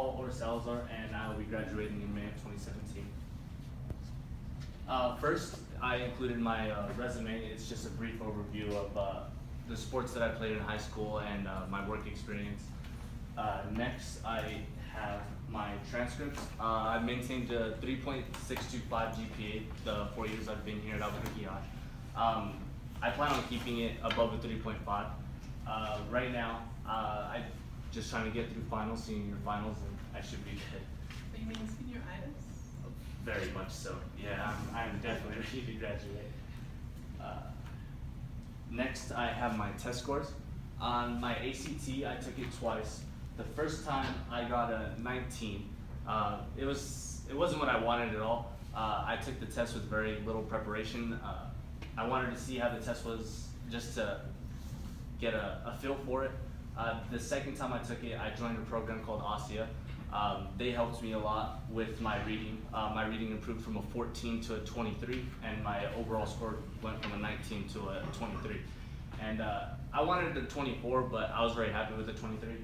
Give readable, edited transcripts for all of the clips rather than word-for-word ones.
called Orr-Salazar, and I will be graduating in May of 2017. First, I included my resume. It's just a brief overview of the sports that I played in high school and my work experience. Next, I have my transcripts. I've maintained a 3.625 GPA the 4 years I've been here at Albuquerque High. I plan on keeping it above a 3.5. Right now, I'm just trying to get through finals, senior finals, and I should be good. You mean senioritis? Very much so. Yeah, I'm definitely ready to graduate. Next, I have my test scores. On my ACT, I took it twice. The first time I got a 19. It wasn't what I wanted at all. I took the test with very little preparation. I wanted to see how the test was just to get a feel for it. The second time I took it, I joined a program called ASIA. They helped me a lot with my reading. My reading improved from a 14 to a 23, and my overall score went from a 19 to a 23. And I wanted a 24, but I was very happy with the 23.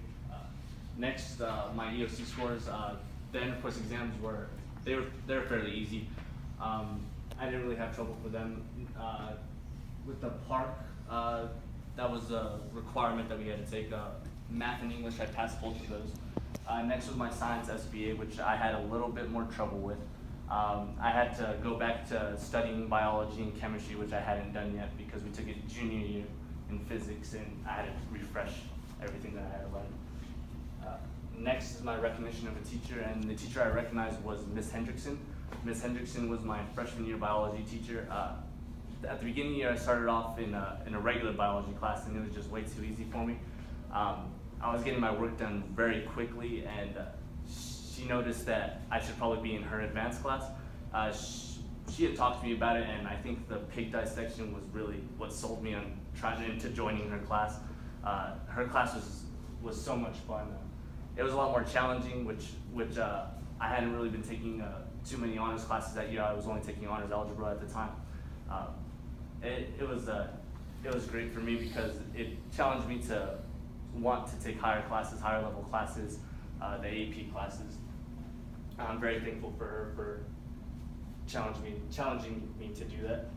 Next, my EOC scores. Then, of course, exams they're fairly easy. I didn't really have trouble with them. With the park, that was a requirement that we had to take. Math and English, I passed both of those. Next was my science SBA, which I had a little bit more trouble with. I had to go back to studying biology and chemistry, which I hadn't done yet because we took it junior year in physics, and I had to refresh everything that I had learned. Next is my recognition of a teacher, and the teacher I recognized was Miss Hendrickson. Miss Hendrickson was my freshman year biology teacher. At the beginning of the year, I started off in a regular biology class, and it was just way too easy for me. I was getting my work done very quickly, and she noticed that I should probably be in her advanced class. She had talked to me about it, and I think the pig dissection was really what sold me on trying into joining her class. Her class was so much fun. It was a lot more challenging, which I hadn't really been taking too many honors classes that year. I was only taking honors algebra at the time. It was great for me because it challenged me to want to take higher level classes, the AP classes. I'm very thankful for her for challenging me to do that.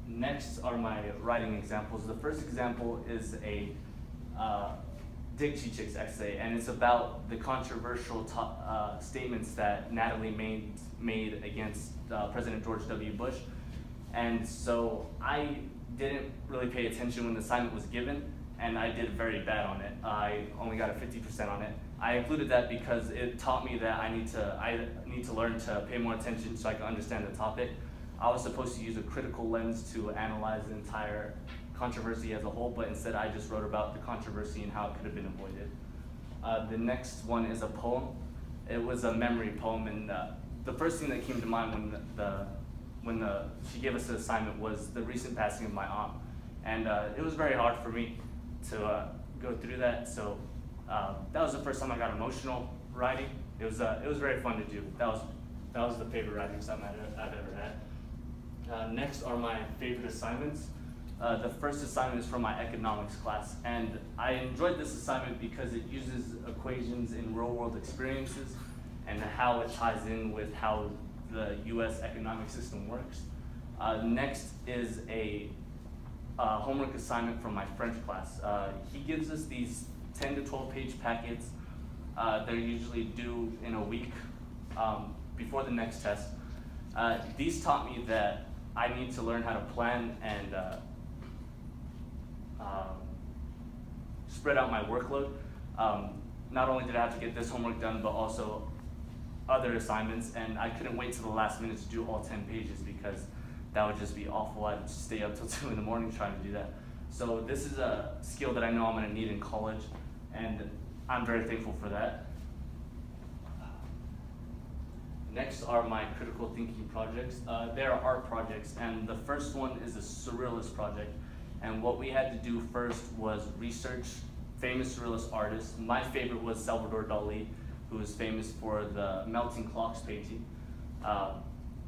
Next are my writing examples. The first example is a Dick Cheechik's essay, and it's about the controversial statements that Natalie made against President George W. Bush. And so I didn't really pay attention when the assignment was given, and I did very bad on it. I only got a 50% on it. I included that because it taught me that I need to learn to pay more attention so I can understand the topic. I was supposed to use a critical lens to analyze the entire controversy as a whole, but instead I just wrote about the controversy and how it could have been avoided. The next one is a poem. It was a memory poem, and the first thing that came to mind when she gave us the assignment was the recent passing of my aunt, and it was very hard for me to go through that. So that was the first time I got emotional writing. It was very fun to do. That was the favorite writing assignment I've ever had. Next are my favorite assignments. The first assignment is from my economics class, and I enjoyed this assignment because it uses equations in real-world experiences and how it ties in with how the U.S. economic system works. Next is a homework assignment from my French class. He gives us these 10 to 12 page packets. They're usually due in a week before the next test. These taught me that I need to learn how to plan and spread out my workload. Not only did I have to get this homework done, but also other assignments, and I couldn't wait till the last minute to do all 10 pages because that would just be awful. I'd stay up till 2 in the morning trying to do that. So this is a skill that I know I'm going to need in college, and I'm very thankful for that. Next are my critical thinking projects. They are art projects, and the first one is a surrealist project. And what we had to do first was research famous surrealist artists. My favorite was Salvador Dali, who is famous for the Melting Clocks painting.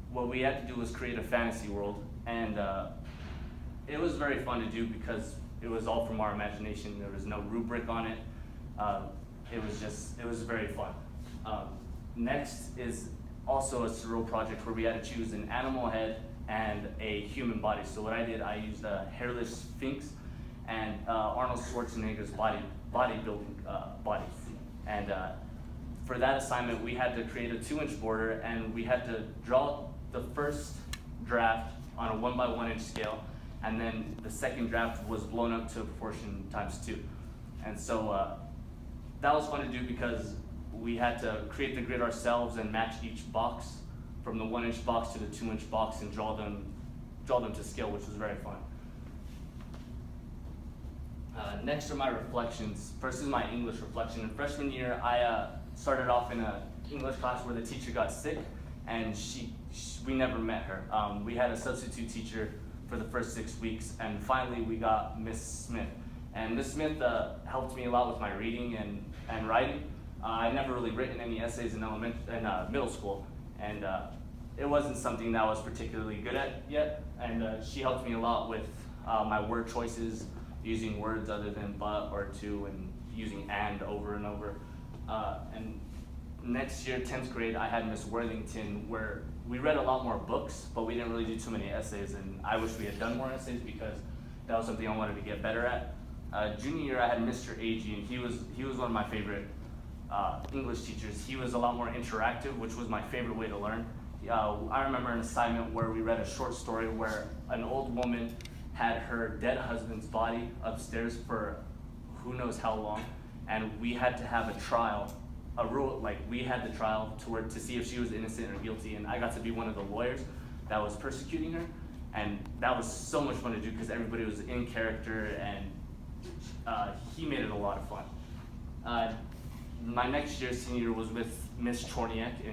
What we had to do was create a fantasy world, and it was very fun to do because it was all from our imagination. There was no rubric on it. It was very fun. Next is also a surreal project where we had to choose an animal head and a human body. So what I did, I used a hairless sphinx and Arnold Schwarzenegger's bodybuilding body. And for that assignment, we had to create a 2-inch border, and we had to draw the first draft on a 1 by 1 inch scale, and then the second draft was blown up to proportion times 2. And so that was fun to do because we had to create the grid ourselves and match each box from the 1-inch box to the 2-inch box and draw them to scale, which was very fun. Next are my reflections. First is my English reflection. In freshman year, I started off in an English class where the teacher got sick, and we never met her. We had a substitute teacher for the first 6 weeks, and finally we got Miss Smith. And Miss Smith helped me a lot with my reading and writing. I'd never really written any essays in middle school, and it wasn't something that I was particularly good at yet. And she helped me a lot with my word choices, using words other than but or to, and using and over and over. And next year, 10th grade, I had Miss Worthington, where we read a lot more books, but we didn't really do too many essays, and I wish we had done more essays because that was something I wanted to get better at. Junior year, I had Mr. Agee, and he was one of my favorite English teachers. He was a lot more interactive, which was my favorite way to learn. I remember an assignment where we read a short story where an old woman had her dead husband's body upstairs for who knows how long, and we had to have a trial, we had the trial to see if she was innocent or guilty, and I got to be one of the lawyers that was persecuting her, and that was so much fun to do because everybody was in character, and he made it a lot of fun. My next year, senior year, was with Miss Chorniak.